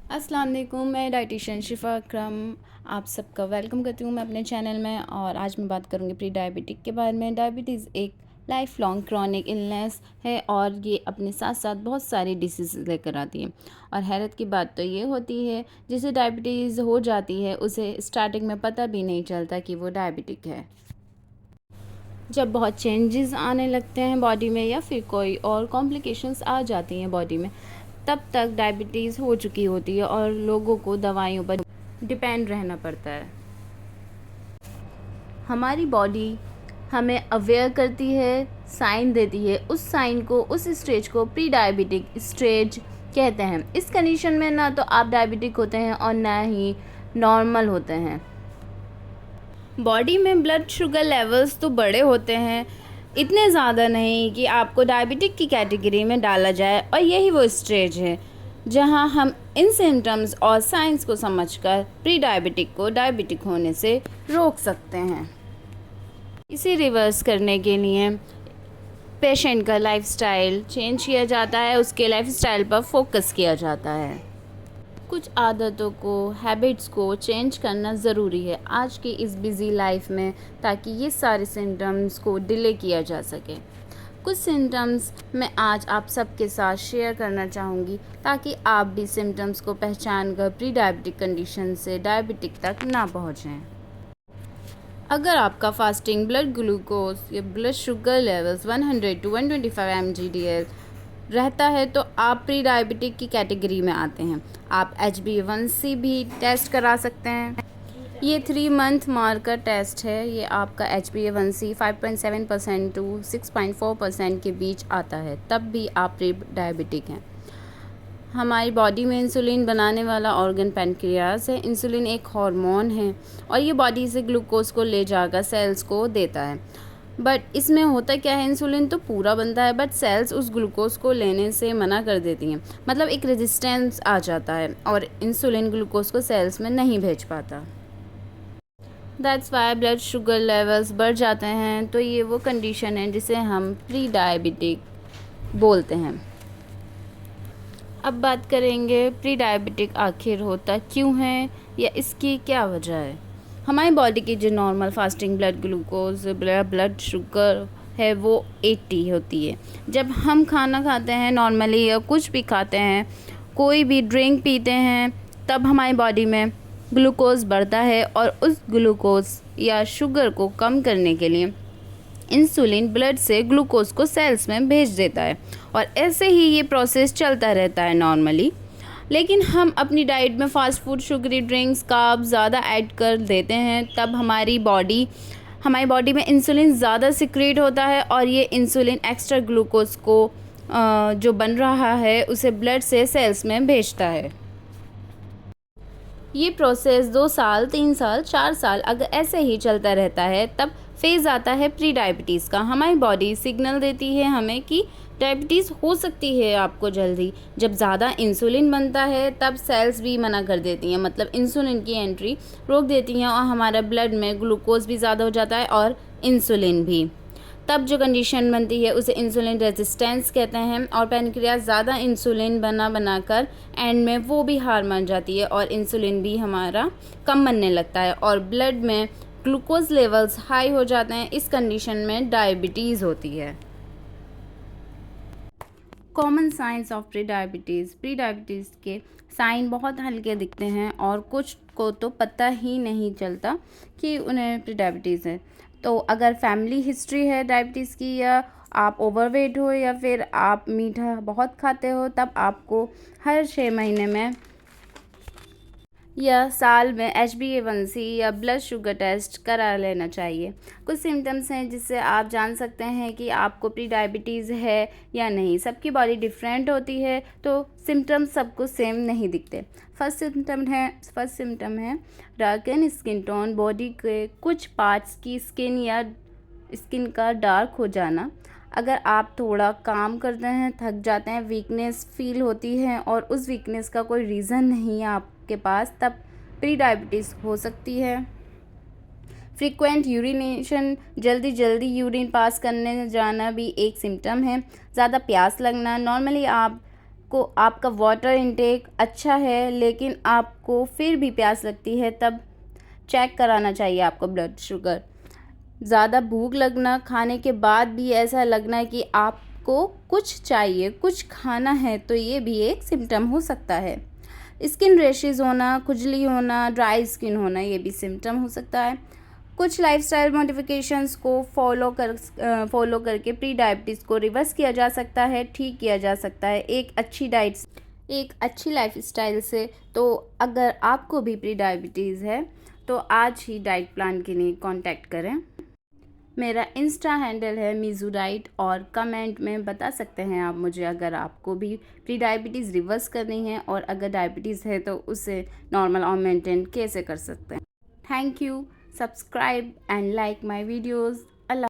अस्सलाम वालेकुम, मैं डाइटिशियन शिफ़ा अकरम आप सबका वेलकम करती हूँ मैं अपने चैनल में। और आज मैं बात करूँगी प्री डायबिटिक के बारे में। डायबिटीज़ एक लाइफ लॉन्ग क्रॉनिक इलनेस है और ये अपने साथ साथ बहुत सारी डिसीज़ लेकर आती है। और हैरत की बात तो ये होती है, जिसे डायबिटीज़ हो जाती है उसे स्टार्टिंग में पता भी नहीं चलता कि वो डायबिटिक है। जब बहुत चेंजेस आने लगते हैं बॉडी में या फिर कोई और कॉम्प्लिकेशंस आ जाती हैं बॉडी में, तब तक डायबिटीज़ हो चुकी होती है और लोगों को दवाइयों पर डिपेंड रहना पड़ता है। हमारी बॉडी हमें अवेयर करती है, साइन देती है। उस साइन को, उस स्टेज को प्री डायबिटिक स्टेज कहते हैं। इस कंडीशन में ना तो आप डायबिटिक होते हैं और ना ही नॉर्मल होते हैं। बॉडी में ब्लड शुगर लेवल्स तो बड़े होते हैं, इतने ज़्यादा नहीं कि आपको डायबिटिक की कैटेगरी में डाला जाए। और यही वो स्टेज है जहां हम इन सिम्टम्स और साइंस को समझकर प्री डायबिटिक को डायबिटिक होने से रोक सकते हैं। इसे रिवर्स करने के लिए पेशेंट का लाइफस्टाइल चेंज किया जाता है, उसके लाइफस्टाइल पर फोकस किया जाता है। कुछ आदतों को, हैबिट्स को चेंज करना ज़रूरी है आज की इस बिज़ी लाइफ में, ताकि ये सारे सिम्टम्स को डिले किया जा सके। कुछ सिम्टम्स मैं आज आप सबके साथ शेयर करना चाहूँगी, ताकि आप भी सिम्टम्स को पहचान कर प्री डायबिटिक कंडीशन से डायबिटिक तक ना पहुँचें। अगर आपका फास्टिंग ब्लड ग्लूकोज या blood sugar levels 100 to 125 mg/dl रहता है तो आप प्री डायबिटिक की कैटेगरी में आते हैं। आप HbA1c भी टेस्ट करा सकते हैं। ये 3 मंथ मार्कर टेस्ट है। ये आपका HbA1c 5.7% to 6.4% के बीच आता है, तब भी आप प्री डायबिटिक हैं। हमारी बॉडी में इंसुलिन बनाने वाला ऑर्गन पैनक्रियाज है। इंसुलिन एक हार्मोन है और ये बॉडी से ग्लूकोज को ले जाकर सेल्स को देता है। बट इसमें होता क्या है, इंसुलिन तो पूरा बनता है बट सेल्स उस ग्लूकोज को लेने से मना कर देती हैं। मतलब एक रेजिस्टेंस आ जाता है और इंसुलिन ग्लूकोज को सेल्स में नहीं भेज पाता। That's why blood sugar levels बढ़ जाते हैं। तो ये वो कंडीशन है जिसे हम प्री डायबिटिक बोलते हैं। अब बात करेंगे प्री डायबिटिक आखिर होता क्यों है या इसकी क्या वजह है। हमारी बॉडी की जो normal fasting blood glucose blood sugar है वो 80 होती है। जब हम खाना खाते हैं नॉर्मली या कुछ भी खाते हैं, कोई भी ड्रिंक पीते हैं, तब हमारी बॉडी में ग्लूकोज बढ़ता है और उस ग्लूकोज या शुगर को कम करने के लिए इंसुलिन ब्लड से ग्लूकोज को सेल्स में भेज देता है। और ऐसे ही ये प्रोसेस चलता रहता है नॉर्मली। लेकिन हम अपनी डाइट में fast food, sugary drinks, carb ज़्यादा ऐड कर देते हैं, तब हमारी बॉडी में इंसुलिन ज़्यादा सिक्रेट होता है और ये इंसुलिन एक्स्ट्रा ग्लूकोज को जो बन रहा है उसे ब्लड से सेल्स में भेजता है। ये प्रोसेस 2 साल, 3 साल, 4 साल अगर ऐसे ही चलता रहता है, तब फेज़ आता है प्री डायबिटीज़ का। हमारी बॉडी सिग्नल देती है हमें कि डायबिटीज़ हो सकती है आपको जल्दी। जब ज़्यादा इंसुलिन बनता है तब सेल्स भी मना कर देती हैं, मतलब इंसुलिन की एंट्री रोक देती हैं और हमारा ब्लड में ग्लूकोज भी ज़्यादा हो जाता है और इंसुलिन भी। तब जो कंडीशन बनती है उसे इंसुलिन रेजिस्टेंस कहते हैं और पैनक्रियाज ज़्यादा इंसुलिन बनाकर एंड में वो भी हार मान जाती है और इंसुलिन भी हमारा कम बनने लगता है और ब्लड में ग्लूकोज लेवल्स हाई हो जाते हैं। इस कंडीशन में डायबिटीज़ होती है। Common science of pre diabetes के साइन बहुत हल्के दिखते हैं और कुछ को तो पता ही नहीं चलता कि उन्हें प्री डायबिटीज़ है। तो अगर फैमिली हिस्ट्री है डायबिटीज़ की, या आप ओवरवेट हो, या फिर आप मीठा बहुत खाते हो, तब आपको हर 6 महीने में या साल में HbA1c या ब्लड शुगर टेस्ट करा लेना चाहिए। कुछ सिम्टम्स हैं जिससे आप जान सकते हैं कि आपको प्री डायबिटीज़ है या नहीं। सबकी बॉडी डिफरेंट होती है तो सिम्टम्स सबको सेम नहीं दिखते। फर्स्ट सिम्टम है डार्कन स्किन टोन। बॉडी के कुछ पार्ट्स की स्किन का डार्क हो जाना। अगर आप थोड़ा काम करते हैं, थक जाते हैं, वीकनेस फील होती है और उस वीकनेस का कोई रीज़न नहीं है आपके पास, तब प्री डायबिटीज़ हो सकती है। फ्रीक्वेंट यूरिनेशन, जल्दी यूरिन पास करने जाना भी एक सिम्टम है। ज़्यादा प्यास लगना। नॉर्मली आप आपका वाटर इनटेक अच्छा है लेकिन आपको फिर भी प्यास लगती है, तब चेक कराना चाहिए आपको ब्लड शुगर। ज़्यादा भूख लगना, खाने के बाद भी ऐसा लगना है कि आपको कुछ चाहिए, कुछ खाना है, तो ये भी एक सिम्टम हो सकता है। स्किन रैशेज़ होना, खुजली होना, ड्राई स्किन होना, ये भी सिम्टम हो सकता है। कुछ लाइफस्टाइल मॉडिफिकेशंस को फॉलो करके प्री डायबिटीज़ को रिवर्स किया जा सकता है, ठीक किया जा सकता है एक अच्छी लाइफस्टाइल से। तो अगर आपको भी प्री डायबिटीज़ है तो आज ही डाइट प्लान के लिए कांटेक्ट करें। मेरा इंस्टा हैंडल है मीज़ू डाइट, और कमेंट में बता सकते हैं आप मुझे अगर आपको भी प्री डायबिटीज़ रिवर्स करनी है, और अगर डायबिटीज़ है तो उसे नॉर्मल और मेंटेन कैसे कर सकते हैं। Thank you. Subscribe and like my videos.